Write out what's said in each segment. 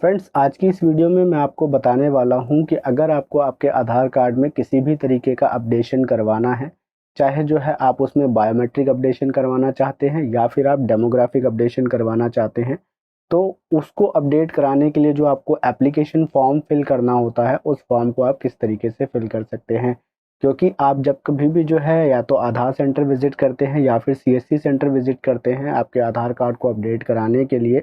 Friends, आज की इस वीडियो में मैं आपको बताने वाला हूं कि अगर आपको आपके आधार कार्ड में किसी भी तरीके का अपडेशन करवाना है, चाहे जो है आप उसमें बायोमेट्रिक अपडेशन करवाना चाहते हैं या फिर आप डेमोग्राफिक अपडेशन करवाना चाहते हैं, तो उसको अपडेट कराने के लिए जो आपको एप्लीकेशन फॉर्म फिल करना होता है, उस फॉर्म को आप किस तरीके से फिल कर सकते हैं। क्योंकि आप जब कभी भी जो है या तो आधार सेंटर विजिट करते हैं या फिर सीएससी सेंटर विजिट करते हैं आपके आधार कार्ड को अपडेट कराने के लिए,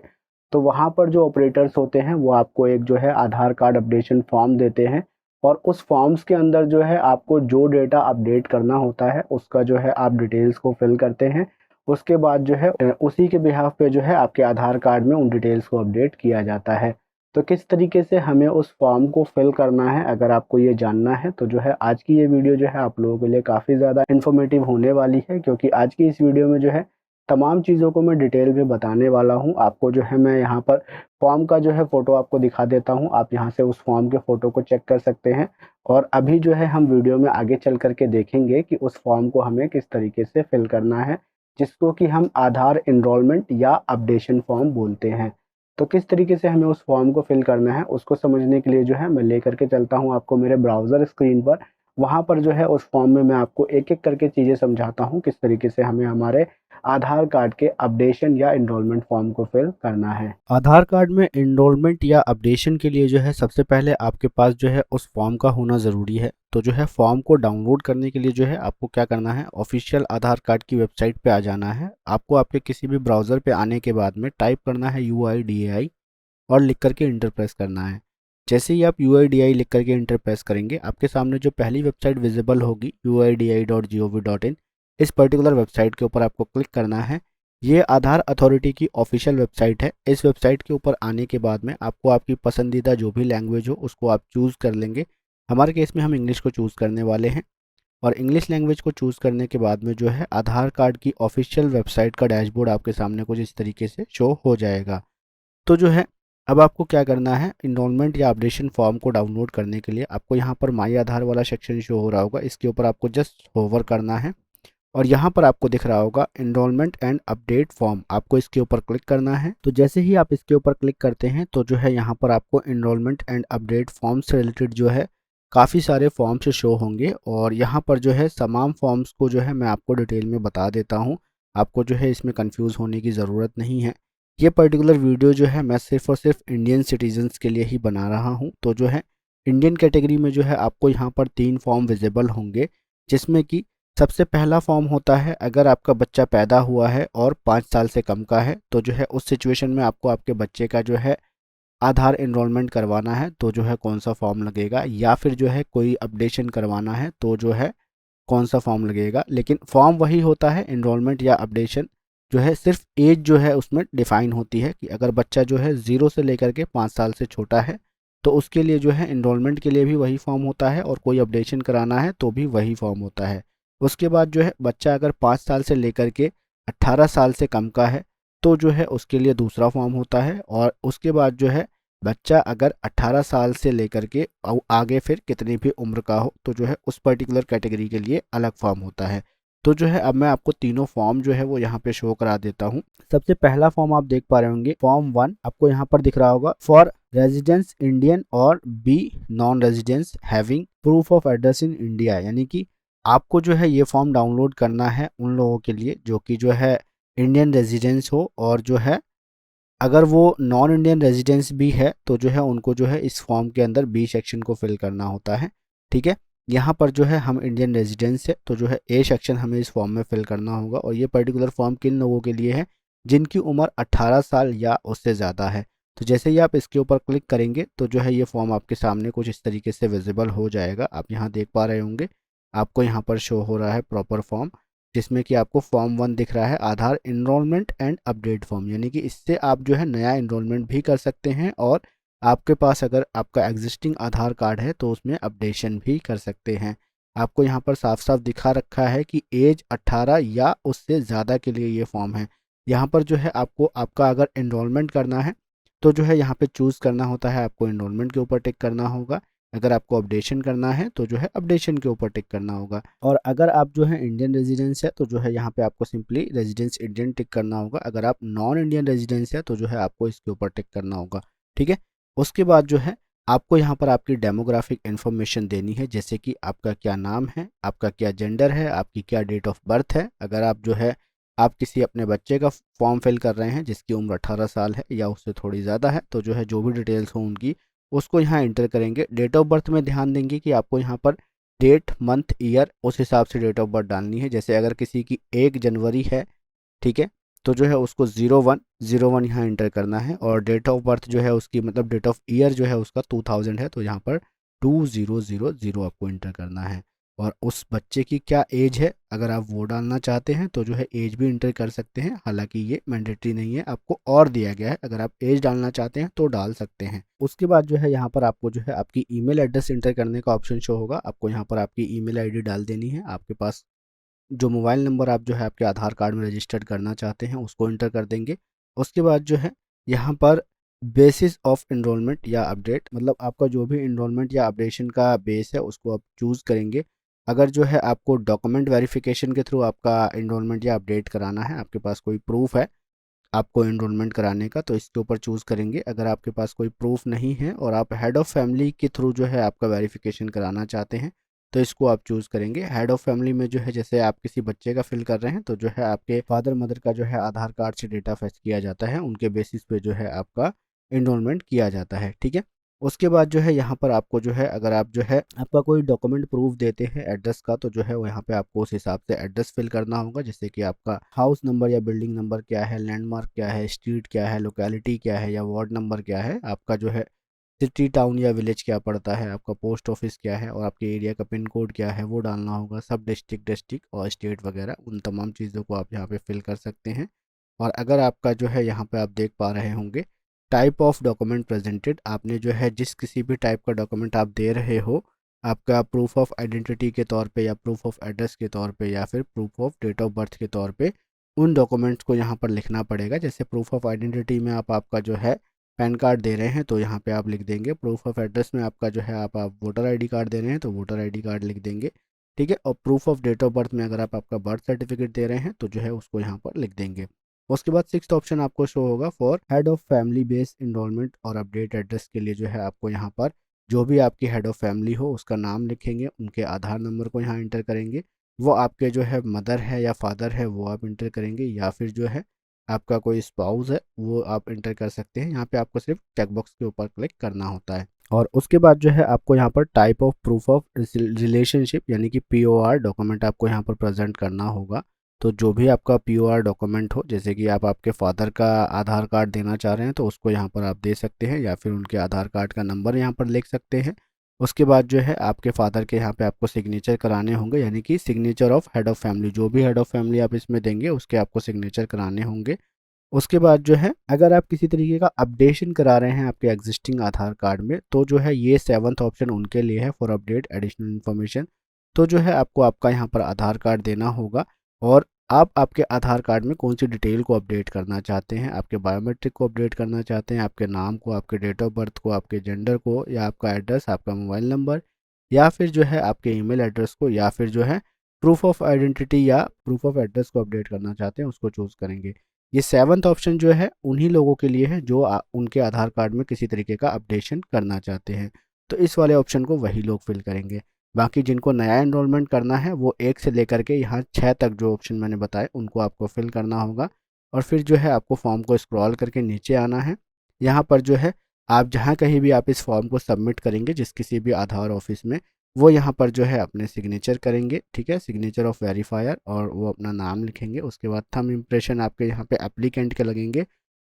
तो वहाँ पर जो ऑपरेटर्स होते हैं वो आपको एक जो है आधार कार्ड अपडेशन फॉर्म देते हैं और उस फॉर्म्स के अंदर जो है आपको जो डेटा अपडेट करना होता है उसका जो है आप डिटेल्स को फिल करते हैं। उसके बाद जो है उसी के बिहाफ पे जो है आपके आधार कार्ड में उन डिटेल्स को अपडेट किया जाता है। तो किस तरीके से हमें उस फॉर्म को फिल करना है, अगर आपको ये जानना है तो जो है आज की ये वीडियो जो है आप लोगों के लिए काफ़ी ज़्यादा इन्फॉर्मेटिव होने वाली है, क्योंकि आज की इस वीडियो में जो है तमाम चीज़ों को मैं डिटेल में बताने वाला हूँ। आपको जो है मैं यहाँ पर फॉर्म का जो है फ़ोटो आपको दिखा देता हूँ। आप यहाँ से उस फॉर्म के फ़ोटो को चेक कर सकते हैं और अभी जो है हम वीडियो में आगे चल कर के देखेंगे कि उस फॉर्म को हमें किस तरीके से फिल करना है, जिसको कि हम आधार एनरोलमेंट या अपडेशन फॉर्म बोलते हैं। तो किस तरीके से हमें उस फॉर्म को फिल करना है, उसको समझने के लिए जो है मैं लेकर के चलता हूँ आपको मेरे ब्राउज़र स्क्रीन पर। वहाँ पर जो है उस फॉर्म में मैं आपको एक-एक करके चीज़ें समझाता हूँ, किस तरीके से हमें हमारे आधार कार्ड के अपडेशन या एनरोलमेंट फॉर्म को फिल करना है। आधार कार्ड में एनरोलमेंट या अपडेशन के लिए जो है सबसे पहले आपके पास जो है उस फॉर्म का होना ज़रूरी है। तो जो है फॉर्म को डाउनलोड करने के लिए जो है आपको क्या करना है, ऑफिशियल आधार कार्ड की वेबसाइट पे आ जाना है। आपको आपके किसी भी ब्राउज़र पे आने के बाद में टाइप करना है UIDAI और लिख करके इंटर प्रेस करना है। जैसे ही आप UIDAI लिख करके इंटर प्रेस करेंगे, आपके सामने जो पहली वेबसाइट विजिबल होगी uidi.gov.in, इस पर्टिकुलर वेबसाइट के ऊपर आपको क्लिक करना है। ये आधार अथॉरिटी की ऑफिशियल वेबसाइट है। इस वेबसाइट के ऊपर आने के बाद में आपको आपकी पसंदीदा जो भी लैंग्वेज हो उसको आप चूज़ कर लेंगे। हमारे केस में हम इंग्लिश को चूज़ करने वाले हैं और इंग्लिश लैंग्वेज को चूज़ करने के बाद में जो है आधार कार्ड की ऑफिशियल वेबसाइट का डैशबोर्ड आपके सामने कुछ इस तरीके से शो हो जाएगा। तो जो है अब आपको क्या करना है, इनरोलमेंट या अपडेशन फॉर्म को डाउनलोड करने के लिए आपको यहाँ पर माई आधार वाला सेक्शन शो हो रहा होगा, इसके ऊपर आपको जस्ट होवर करना है और यहाँ पर आपको दिख रहा होगा इनरोलमेंट एंड अपडेट फॉर्म, आपको इसके ऊपर क्लिक करना है। तो जैसे ही आप इसके ऊपर क्लिक करते हैं तो जो है यहाँ पर आपको इनरोलमेंट एंड अपडेट फॉर्म से रिलेटेड जो है काफ़ी सारे फॉर्म्स शो होंगे और यहाँ पर जो है तमाम फॉर्म्स को जो है मैं आपको डिटेल में बता देता हूँ। आपको जो है इसमें कंफ्यूज होने की ज़रूरत नहीं है। ये पर्टिकुलर वीडियो जो है मैं सिर्फ और सिर्फ इंडियन सिटीजन्स के लिए ही बना रहा हूँ। तो जो है इंडियन कैटेगरी में जो है आपको यहाँ पर 3 फॉर्म विजिबल होंगे, जिसमें कि सबसे पहला फॉर्म होता है अगर आपका बच्चा पैदा हुआ है और 5 साल से कम का है, तो जो है उस सिचुएशन में आपको आपके बच्चे का जो है आधार एनरोलमेंट करवाना है तो जो है कौन सा फॉर्म लगेगा, या फिर जो है कोई अपडेशन करवाना है तो जो है कौन सा फॉर्म लगेगा। लेकिन फॉर्म वही होता है, एनरोलमेंट या अपडेशन जो है सिर्फ एज जो है उसमें डिफाइन होती है कि अगर बच्चा जो है 0 से लेकर के 5 साल से छोटा है तो उसके लिए जो है एनरोलमेंट के लिए भी वही फॉर्म होता है और कोई अपडेशन कराना है तो भी वही फॉर्म होता है। उसके बाद जो है बच्चा अगर 5 साल से लेकर के 18 साल से कम का है तो जो है उसके लिए दूसरा फॉर्म होता है और उसके बाद जो है बच्चा अगर 18 साल से लेकर के आगे फिर कितनी भी उम्र का हो तो जो है उस पर्टिकुलर कैटेगरी के लिए अलग फॉर्म होता है। तो जो है अब मैं आपको तीनों फॉर्म जो है वो यहाँ पे शो करा देता हूँ। सबसे पहला फॉर्म आप देख पा रहे होंगे, फॉर्म 1 आपको यहाँ पर दिख रहा होगा, फॉर रेजिडेंस इंडियन और B non residence having proof of address in India, यानी कि आपको जो है ये फॉर्म डाउनलोड करना है उन लोगों के लिए जो कि जो है इंडियन रेजिडेंस हो और जो है अगर वो नॉन इंडियन रेजिडेंस भी है तो जो है उनको जो है इस फॉर्म के अंदर बी सेक्शन को फिल करना होता है। ठीक है, यहाँ पर जो है हम इंडियन रेजिडेंस है तो जो है ए सेक्शन हमें इस फॉर्म में फिल करना होगा और ये पर्टिकुलर फॉर्म किन लोगों के लिए है, जिनकी उम्र 18 साल या उससे ज़्यादा है। तो जैसे ही आप इसके ऊपर क्लिक करेंगे तो जो है ये फॉर्म आपके सामने कुछ इस तरीके से विजिबल हो जाएगा। आप यहाँ देख पा रहे होंगे, आपको यहाँ पर शो हो रहा है प्रॉपर फॉर्म, जिसमें कि आपको फॉर्म 1 दिख रहा है, आधार एनरोलमेंट एंड अपडेट फॉर्म, यानी कि इससे आप जो है नया एनरोलमेंट भी कर सकते हैं और आपके पास अगर आपका एग्जिस्टिंग आधार कार्ड है तो उसमें अपडेशन भी कर सकते हैं। आपको यहाँ पर साफ साफ दिखा रखा है कि एज 18 या उससे ज़्यादा के लिए ये फॉर्म है। यहाँ पर जो है आपको आपका अगर एनरोलमेंट करना है तो जो है यहाँ पे चूज़ करना होता है, आपको एनरोलमेंट के ऊपर टिक करना होगा। अगर आपको अपडेशन करना है तो जो है अपडेशन के ऊपर टिक करना होगा और अगर आप जो है इंडियन रेजिडेंस है तो जो है यहाँ पे आपको सिंपली रेजिडेंस इंडियन टिक करना होगा। अगर आप नॉन इंडियन रेजिडेंस है तो जो है आपको इसके ऊपर टिक करना होगा। ठीक है, उसके बाद जो है आपको यहाँ पर आपकी डेमोग्राफिक इन्फॉर्मेशन देनी है, जैसे कि आपका क्या नाम है, आपका क्या जेंडर है, आपकी क्या डेट ऑफ बर्थ है। अगर आप जो है आप किसी अपने बच्चे का फॉर्म फिल कर रहे हैं जिसकी उम्र 18 साल है या उससे थोड़ी ज़्यादा है, तो जो है जो भी डिटेल्स हो उनकी उसको यहाँ इंटर करेंगे। डेट ऑफ बर्थ में ध्यान देंगे कि आपको यहाँ पर डेट, मंथ, ईयर उस हिसाब से डेट ऑफ बर्थ डालनी है। जैसे अगर किसी की 1 जनवरी है, ठीक है, तो जो है उसको 0101 यहाँ इंटर करना है। और डेट ऑफ बर्थ जो है उसकी मतलब डेट ऑफ ईयर जो है उसका 2000 है, तो यहाँ पर 2000 आपको इंटर करना है। और उस बच्चे की क्या एज है अगर आप वो डालना चाहते हैं तो जो है एज भी इंटर कर सकते हैं, हालांकि ये मैंडेटरी नहीं है, आपको और दिया गया है, अगर आप एज डालना चाहते हैं तो डाल सकते हैं। उसके बाद जो है यहाँ पर आपको जो है आपकी ईमेल एड्रेस इंटर करने का ऑप्शन शो होगा। आपको यहाँ पर आपकी ईमेल आईडी डाल देनी है। आपके पास जो मोबाइल नंबर आप जो है आपके आधार कार्ड में रजिस्टर्ड करना चाहते हैं उसको इंटर कर देंगे। उसके बाद जो है यहाँ पर बेसिस ऑफ इनरोलमेंट या अपडेट, मतलब आपका जो भी इनरोलमेंट या अपडेशन का बेस है उसको आप चूज़ करेंगे। अगर जो है आपको डॉक्यूमेंट वेरिफिकेशन के थ्रू आपका इनरोलमेंट या अपडेट कराना है, आपके पास कोई प्रूफ है आपको एनरोलमेंट कराने का, तो इसके ऊपर चूज़ करेंगे। अगर आपके पास कोई प्रूफ नहीं है और आप हेड ऑफ़ फैमिली के थ्रू जो है आपका वेरिफिकेशन कराना चाहते हैं तो इसको आप चूज़ करेंगे। हेड ऑफ़ फैमिली में जो है जैसे आप किसी बच्चे का फिल कर रहे हैं तो जो है आपके फादर मदर का जो है आधार कार्ड से डेटा फेच किया जाता है, उनके बेसिस पे जो है आपका एनरोलमेंट किया जाता है, ठीक है। उसके बाद जो है यहाँ पर आपको जो है अगर आप जो है आपका कोई डॉक्यूमेंट प्रूफ देते हैं एड्रेस का, तो जो है वो यहाँ पे आपको उस हिसाब से एड्रेस फिल करना होगा, जैसे कि आपका हाउस नंबर या बिल्डिंग नंबर क्या है, लैंडमार्क क्या है, स्ट्रीट क्या है, लोकेलिटी क्या है या वार्ड नंबर क्या है, आपका जो है सिटी टाउन या विलेज क्या पड़ता है, आपका पोस्ट ऑफिस क्या है और आपके एरिया का पिन कोड क्या है वो डालना होगा। सब डिस्ट्रिक्ट और स्टेट वगैरह उन तमाम चीज़ों को आप यहाँ पे फिल कर सकते हैं। और अगर आपका जो है यहाँ पे आप देख पा रहे होंगे टाइप ऑफ डॉक्यूमेंट प्रेजेंटेड, आपने जो है जिस किसी भी टाइप का डॉक्यूमेंट आप दे रहे हो, आपका प्रूफ ऑफ आइडेंटिटी के तौर पे या प्रूफ ऑफ एड्रेस के तौर पे या फिर proof of date of birth के तौर पे उन डॉक्यूमेंट्स को यहाँ पर लिखना पड़ेगा। जैसे प्रूफ ऑफ आइडेंटिटी में आप आपका जो है पैन कार्ड दे रहे हैं तो यहाँ पे आप लिख देंगे। प्रूफ ऑफ एड्रेस में आपका जो है आप वोटर आईडी कार्ड दे रहे हैं तो वोटर आईडी कार्ड लिख देंगे, ठीक है। और proof of date of birth में अगर आप आपका बर्थ सर्टिफिकेट दे रहे हैं तो जो है उसको यहाँ पर लिख देंगे। उसके बाद सिक्स्थ ऑप्शन आपको शो होगा for head of family based enrolment और अपडेट एड्रेस के लिए जो है आपको यहाँ पर जो भी आपकी हेड ऑफ फैमिली हो उसका नाम लिखेंगे, उनके आधार नंबर को यहाँ इंटर करेंगे, वो आपके जो है मदर है या फादर है वो आप इंटर करेंगे, या फिर जो है आपका कोई स्पाउस है वो आप इंटर कर सकते हैं। यहाँ पे आपको सिर्फ चेकबॉक्स के ऊपर क्लिक करना होता है। और उसके बाद जो है आपको यहाँ पर type of proof of relationship यानी कि POR डॉक्यूमेंट आपको यहाँ पर प्रेजेंट करना होगा। तो जो भी आपका POR डॉक्यूमेंट हो, जैसे कि आप आपके फादर का आधार कार्ड देना चाह रहे हैं तो उसको यहाँ पर आप दे सकते हैं, या फिर उनके आधार कार्ड का नंबर यहाँ पर लिख सकते हैं। उसके बाद जो है आपके फादर के यहाँ पे आपको सिग्नेचर कराने होंगे, यानी कि signature of head of family, जो भी हेड ऑफ़ फैमिली आप इसमें देंगे उसके आपको सिग्नेचर कराने होंगे। उसके बाद जो है अगर आप किसी तरीके का अपडेशन करा रहे हैं आपके एग्जिस्टिंग आधार कार्ड में तो जो है ये 7th ऑप्शन उनके लिए है फॉर अपडेट एडिशनल इन्फॉर्मेशन। तो जो है आपको आपका यहाँ पर आधार कार्ड देना होगा और आप आपके आधार कार्ड में कौन सी डिटेल को अपडेट करना चाहते हैं, आपके बायोमेट्रिक को अपडेट करना चाहते हैं, आपके नाम को, आपके डेट ऑफ बर्थ को, आपके जेंडर को, या आपका एड्रेस, आपका मोबाइल नंबर, या फिर जो है आपके ईमेल एड्रेस को, या फिर जो है प्रूफ ऑफ आइडेंटिटी या प्रूफ ऑफ एड्रेस को अपडेट करना चाहते हैं उसको चूज़ करेंगे। ये 7th ऑप्शन जो है उन्हीं लोगों के लिए है जो उनके आधार कार्ड में किसी तरीके का अपडेशन करना चाहते हैं, तो इस वाले ऑप्शन को वही लोग फिल करेंगे। बाकी जिनको नया एनरोलमेंट करना है वो 1 से लेकर के यहाँ 6 तक जो ऑप्शन मैंने बताए उनको आपको फिल करना होगा। और फिर जो है आपको फॉर्म को स्क्रॉल करके नीचे आना है। यहाँ पर जो है आप जहाँ कहीं भी आप इस फॉर्म को सबमिट करेंगे जिस किसी भी आधार ऑफिस में, वो यहाँ पर जो है अपने सिग्नेचर करेंगे, ठीक है, सिग्नेचर ऑफ वेरीफायर, और वो अपना नाम लिखेंगे। उसके बाद थंब इम्प्रेशन आपके यहाँ पे एप्लीकेंट के लगेंगे,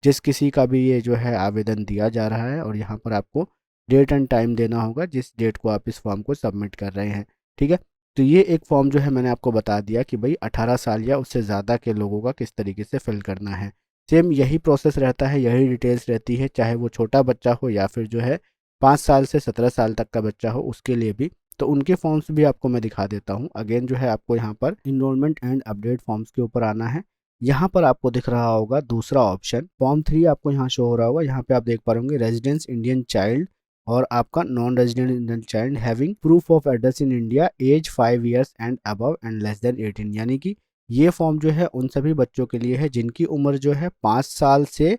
जिस किसी का भी ये जो है आवेदन दिया जा रहा है, और यहाँ पर आपको डेट एंड टाइम देना होगा जिस डेट को आप इस फॉर्म को सबमिट कर रहे हैं, ठीक है। तो ये एक फॉर्म जो है मैंने आपको बता दिया कि भाई 18 साल या उससे ज़्यादा के लोगों का किस तरीके से फिल करना है। सेम यही प्रोसेस रहता है, यही डिटेल्स रहती है, चाहे वो छोटा बच्चा हो या फिर जो है 5 साल से 17 साल तक का बच्चा हो उसके लिए भी। तो उनके फॉर्म्स भी आपको मैं दिखा देता हूँ। अगेन जो है आपको यहाँ पर इनरोलमेंट एंड अपडेट फॉर्म्स के ऊपर आना है। यहाँ पर आपको दिख रहा होगा दूसरा ऑप्शन फॉर्म 3 आपको यहाँ शो हो रहा होगा। यहाँ पे आप देख पा रहे होंगे रेजिडेंस इंडियन चाइल्ड और आपका non resident Indian child having proof of address in India age 5 years and above and less than 18, यानी कि ये फॉर्म जो है उन सभी बच्चों के लिए है जिनकी उम्र जो है 5 साल से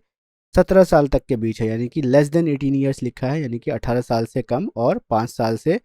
17 साल तक के बीच है, यानी कि लेस देन 18 ईयर्स लिखा है, यानी कि 18 साल से कम और 5 साल से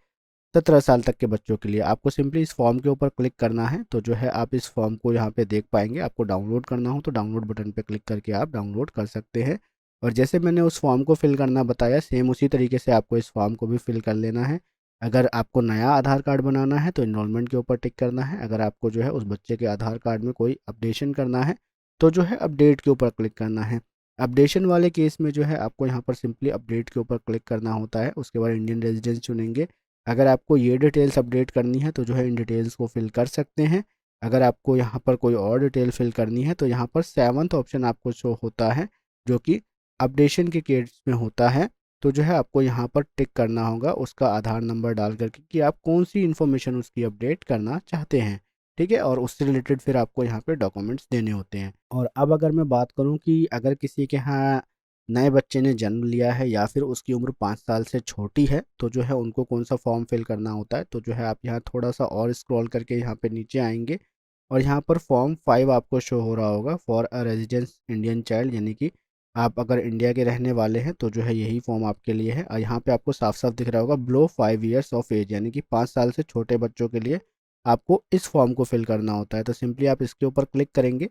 17 साल तक के बच्चों के लिए। आपको सिंपली इस फॉर्म के ऊपर क्लिक करना है। तो जो है आप इस फॉर्म को यहाँ पे देख पाएंगे। आपको डाउनलोड करना हो तो डाउनलोड बटन पे क्लिक करके आप डाउनलोड कर सकते हैं। और जैसे मैंने उस फॉर्म को फिल करना बताया, सेम उसी तरीके से आपको इस फॉर्म को भी फिल कर लेना है। अगर आपको नया आधार कार्ड बनाना है तो इनरोलमेंट के ऊपर टिक करना है। अगर आपको जो है उस बच्चे के आधार कार्ड में कोई अपडेशन करना है तो जो है अपडेट के ऊपर क्लिक करना है। अपडेशन वाले केस में जो है आपको यहाँ पर सिंपली अपडेट के ऊपर क्लिक करना होता है। उसके बाद इंडियन रेजिडेंस चुनेंगे। अगर आपको ये डिटेल्स अपडेट करनी है तो जो है इन डिटेल्स को फिल कर सकते हैं। अगर आपको यहाँ पर कोई और डिटेल फिल करनी है तो यहाँ पर 7वां ऑप्शन आपको शो होता है, जो कि अपडेशन के केस में होता है। तो जो है आपको यहाँ पर टिक करना होगा उसका आधार नंबर डाल करके कि आप कौन सी इन्फॉर्मेशन उसकी अपडेट करना चाहते हैं। ठीक है, और उससे रिलेटेड फिर आपको यहाँ पे डॉक्यूमेंट्स देने होते हैं। और अब अगर मैं बात करूँ कि अगर किसी के यहाँ नए बच्चे ने जन्म लिया है या फिर उसकी उम्र 5 साल से छोटी है तो जो है उनको कौन सा फॉर्म फिल करना होता है, तो जो है आप यहाँ थोड़ा सा और स्क्रॉल करके यहाँ पे नीचे आएंगे और यहाँ पर फॉर्म 5 आपको शो हो रहा होगा, for a residence Indian child, यानी कि आप अगर इंडिया के रहने वाले हैं तो जो है यही फॉर्म आपके लिए है। और यहाँ पे आपको साफ साफ दिख रहा होगा बिलो 5 ईयर्स ऑफ एज, यानी कि 5 साल से छोटे बच्चों के लिए आपको इस फॉर्म को फिल करना होता है। तो सिंपली आप इसके ऊपर क्लिक करेंगे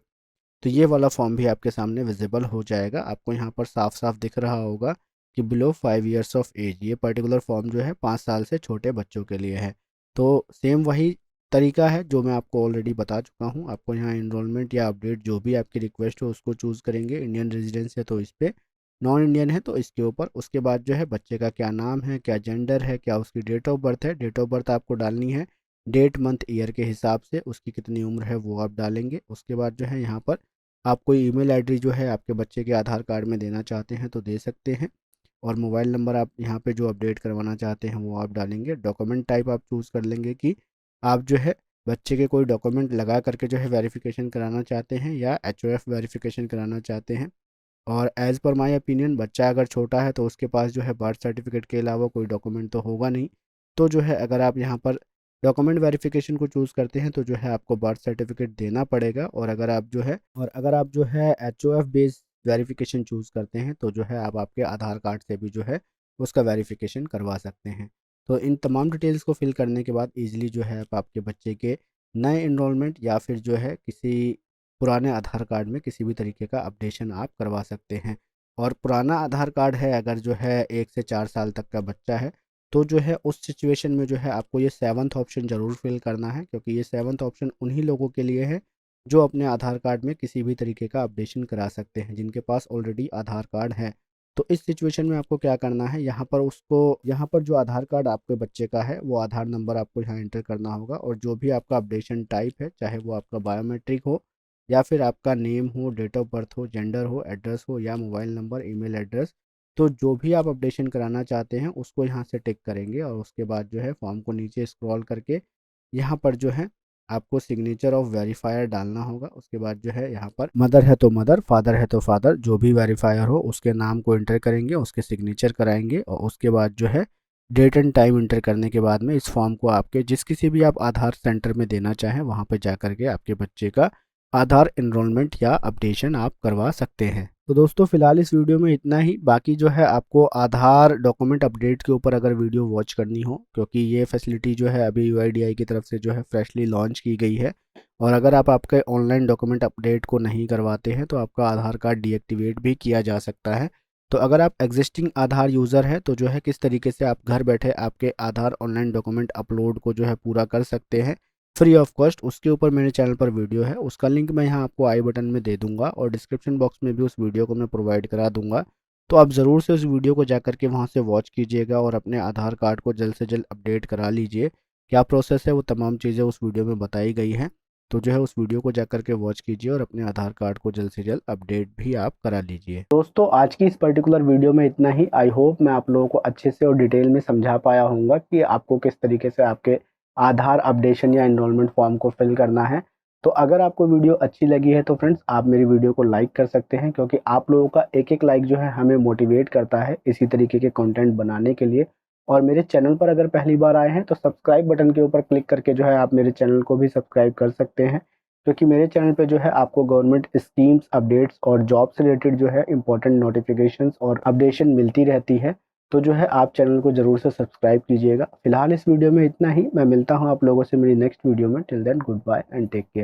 तो ये वाला फॉर्म भी आपके सामने विजिबल हो जाएगा। आपको यहाँ पर साफ साफ दिख रहा होगा कि बिलो 5 ईयर्स ऑफ एज, ये पर्टिकुलर फॉर्म जो है 5 साल से छोटे बच्चों के लिए है। तो सेम वही तरीका है जो मैं आपको ऑलरेडी बता चुका हूँ। आपको यहाँ इनरोलमेंट या अपडेट जो भी आपकी रिक्वेस्ट हो उसको चूज़ करेंगे। इंडियन रेजिडेंस है तो इस पर, नॉन इंडियन है तो इसके ऊपर। उसके बाद जो है बच्चे का क्या नाम है, क्या जेंडर है, क्या उसकी डेट ऑफ बर्थ है। डेट ऑफ बर्थ आपको डालनी है डेट मंथ ईयर के हिसाब से, उसकी कितनी उम्र है वो आप डालेंगे। उसके बाद जो है यहाँ पर आप कोई ईमेल आईडी जो है आपके बच्चे के आधार कार्ड में देना चाहते हैं तो दे सकते हैं। और मोबाइल नंबर आप यहाँ पे जो अपडेट करवाना चाहते हैं वो आप डालेंगे। डॉक्यूमेंट टाइप आप चूज़ कर लेंगे कि आप जो है बच्चे के कोई डॉक्यूमेंट लगा करके जो है वेरिफिकेशन कराना चाहते हैं या HOF वेरिफिकेशन कराना चाहते हैं। और एज़ पर माय ओपिनियन बच्चा अगर छोटा है तो उसके पास जो है बर्थ सर्टिफिकेट के अलावा कोई डॉक्यूमेंट तो होगा नहीं। तो जो है अगर आप यहाँ पर डॉक्यूमेंट वेरिफिकेशन को चूज़ करते हैं तो जो है आपको बर्थ सर्टिफिकेट देना पड़ेगा। और अगर आप जो है HOF बेस्ड वेरिफिकेशन चूज़ करते हैं तो जो है आप आपके आधार कार्ड से भी जो है उसका वेरिफिकेशन करवा सकते हैं। तो इन तमाम डिटेल्स को फिल करने के बाद ईजिली जो है आप आपके बच्चे के नए इनरोलमेंट या फिर जो है किसी पुराने आधार कार्ड में किसी भी तरीके का अपडेशन आप करवा सकते हैं। और पुराना आधार कार्ड है अगर जो है 1 से 4 साल तक का बच्चा है तो जो है उस सिचुएशन में जो है आपको ये 7वां ऑप्शन ज़रूर फिल करना है, क्योंकि ये 7वां ऑप्शन उन्हीं लोगों के लिए है जो अपने आधार कार्ड में किसी भी तरीके का अपडेशन करा सकते हैं, जिनके पास ऑलरेडी आधार कार्ड है। तो इस सिचुएशन में आपको क्या करना है, यहाँ पर जो आधार कार्ड आपके बच्चे का है वो आधार नंबर आपको यहाँ एंटर करना होगा। और जो भी आपका अपडेशन टाइप है, चाहे वो आपका बायोमेट्रिक हो या फिर आपका नेम हो, डेट ऑफ बर्थ हो, जेंडर हो, एड्रेस हो या मोबाइल नंबर, ईमेल एड्रेस, तो जो भी आप अपडेशन कराना चाहते हैं उसको यहाँ से टिक करेंगे। और उसके बाद जो है फॉर्म को नीचे स्क्रॉल करके यहाँ पर जो है आपको सिग्नेचर ऑफ वेरीफायर डालना होगा। उसके बाद जो है यहाँ पर मदर है तो मदर, फादर है तो फादर, जो भी वेरीफायर हो उसके नाम को एंटर करेंगे, उसके सिग्नेचर कराएंगे। और उसके बाद जो है डेट एंड टाइम एंटर करने के बाद में इस फॉर्म को आपके जिस किसी भी आप आधार सेंटर में देना चाहें वहाँ पर जा करके आपके बच्चे का आधार एनरोलमेंट या अपडेशन आप करवा सकते हैं। तो दोस्तों फिलहाल इस वीडियो में इतना ही। बाकी जो है आपको आधार डॉक्यूमेंट अपडेट के ऊपर अगर वीडियो वॉच करनी हो, क्योंकि ये फैसिलिटी जो है अभी UIDAI की तरफ से जो है फ्रेशली लॉन्च की गई है। और अगर आप आपके ऑनलाइन डॉक्यूमेंट अपडेट को नहीं करवाते हैं तो आपका आधार कार्ड डीएक्टिवेट भी किया जा सकता है। तो अगर आप एग्जिस्टिंग आधार यूज़र है तो जो है किस तरीके से आप घर बैठे आपके आधार ऑनलाइन डॉक्यूमेंट अपलोड को जो है पूरा कर सकते हैं फ्री ऑफ कॉस्ट, उसके ऊपर मेरे चैनल पर वीडियो है। उसका लिंक मैं यहाँ आपको आई बटन में दे दूंगा और डिस्क्रिप्शन बॉक्स में भी उस वीडियो को मैं प्रोवाइड करा दूंगा। तो आप ज़रूर से उस वीडियो को जा करके वहाँ से वॉच कीजिएगा और अपने आधार कार्ड को जल्द से जल्द अपडेट करा लीजिए। क्या प्रोसेस है वो तमाम चीज़ें उस वीडियो में बताई गई हैं। तो जो है उस वीडियो को जा करके वॉच कीजिए और अपने आधार कार्ड को जल्द से जल्द अपडेट भी आप करा लीजिए। दोस्तों आज की इस पर्टिकुलर वीडियो में इतना ही। आई होप मैं आप लोगों को अच्छे से और डिटेल में समझा पाया हूँगा कि आपको किस तरीके से आपके आधार अपडेशन या एनरोलमेंट फॉर्म को फिल करना है। तो अगर आपको वीडियो अच्छी लगी है तो फ्रेंड्स आप मेरी वीडियो को लाइक कर सकते हैं, क्योंकि आप लोगों का एक एक लाइक जो है हमें मोटिवेट करता है इसी तरीके के कंटेंट बनाने के लिए। और मेरे चैनल पर अगर पहली बार आए हैं तो सब्सक्राइब बटन के ऊपर क्लिक करके जो है आप मेरे चैनल को भी सब्सक्राइब कर सकते हैं। क्योंकि मेरे चैनल पे जो है आपको गवर्नमेंट स्कीम्स, अपडेट्स और जॉब से रिलेटेड जो है इंपॉर्टेंट नोटिफिकेशंस और अपडेशन मिलती रहती है। तो जो है आप चैनल को ज़रूर से सब्सक्राइब कीजिएगा। फिलहाल इस वीडियो में इतना ही। मैं मिलता हूँ आप लोगों से मेरी नेक्स्ट वीडियो में। Till then goodbye and take care.